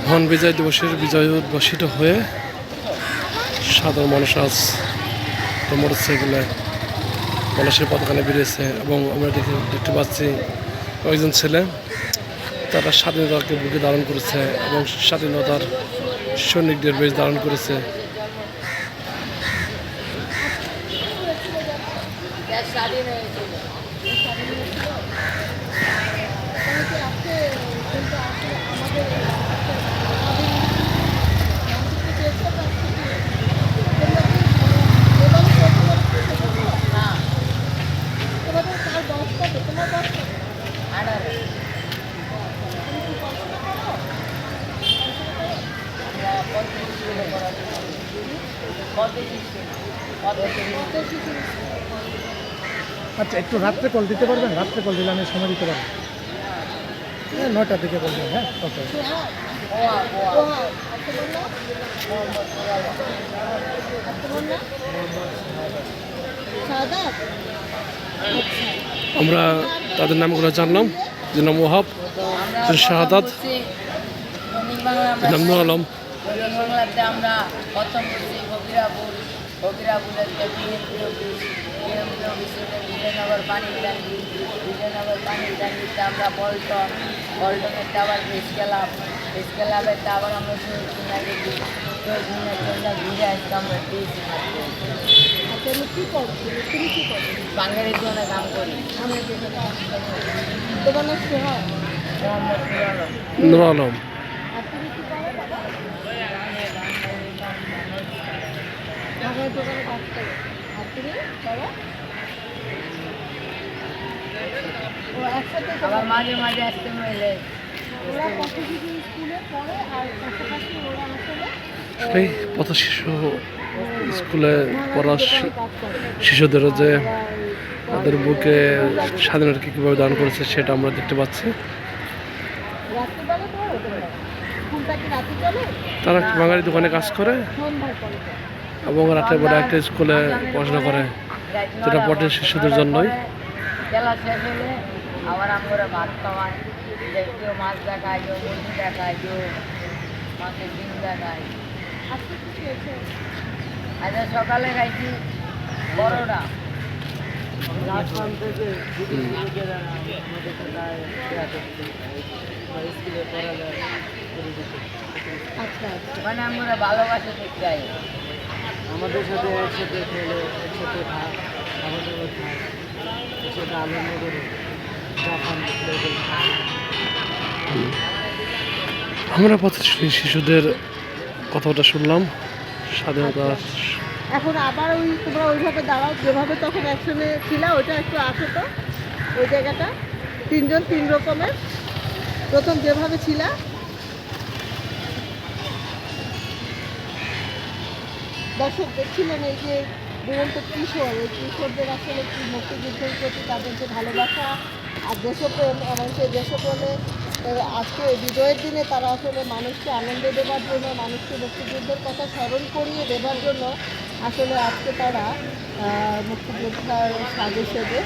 মহান বিজয় দিবসের বিজয় উদ্ভাসিত হয়ে সাধারণ মানুষ আজ মোটরসাইকেলে মানুষের পতাকানে বেরিয়েছে এবং আমরা দেখতে পাচ্ছি কয়েকজন ছেলে তারা স্বাধীনতাকে বুকে ধারণ করেছে এবং স্বাধীনতার সৈনিকদের বেশ ধারণ করেছে। আচ্ছা, একটু রাত্রে কল দিতে পারবেন? রাত্রে কল দিলে আমি সময় দিতে পারবো। হ্যাঁ, 9টার দিকে বলবেন। হ্যাঁ, ওকে। আমরা তাদের নামগুলো জানলাম। নাম ওয়াহাব, শাহাদাত, নাম নুর আলম। বাংলাতে আমরা প্রথম করছি ফকিরাপুরের বিএমপি অফিসে বিজয়নগর পানির ট্যাঙ্কিতে আমরা পল্টনের আবার ফেস ক্লাবের আবার আমরা ঘুরে আসতে আমরা দিয়েছি। বাঙালির জন্য কাম করি। নুর আলম। আবার মাঝে মাঝে আসতে মিলে এই পথ শিশু স্কুলে পড়া শিশুদেরও যে তাদের বুকে স্বাধীনতাকে কীভাবে দান করেছে সেটা আমরা দেখতে পাচ্ছি। তারা বাঙালি দোকানে কাজ করে এবং রাতের বেলা একটা স্কুলে পড়াশোনা করে, যেটা পথের শিশুদের জন্যই। খেলা শেষ হলে আবার আমরা ভাত খাওয়াই, কেউ মাছ দেখায়, কেউ মুরগি দেখায়, কেউ মাছের ডিম দেখায়। আচ্ছা, সকালে খাইছি বড়টা মানে আমরা ভালোবাসে দেখতে চাই, আমাদের সাথে একসাথে খেলে, একসাথে খায়, আমাদের খায়, একসাথে আনন্দ করে। আমরা পথের শিশুদের কথাটা শুনলাম। স্বাধীনতা এখন আবার তোমরা ওইভাবে দাঁড়াও, যেভাবে তখন একসঙ্গে ছিলা, ওইটা একটু আসো তো, ওই জায়গাটা। তিনজন তিন রকমের, প্রথম যেভাবে ছিলা দর্শক দেখছিলেন এই যে দুরন্ত কিশোর, এই কিশোরদের আসলে কি মুক্তিযুদ্ধের প্রতি তাদের যে ভালোবাসা আর দেশপ্রেম এবং সেই দেশপ্রেমে আজকে বিজয়ের দিনে তারা আসলে মানুষকে আনন্দ দেওয়ার জন্য, মানুষকে মুক্তিযুদ্ধের কথা স্মরণ করিয়ে দেওয়ার জন্য আসলে আজকে তারা মুক্তিযোদ্ধার সাজে সেজে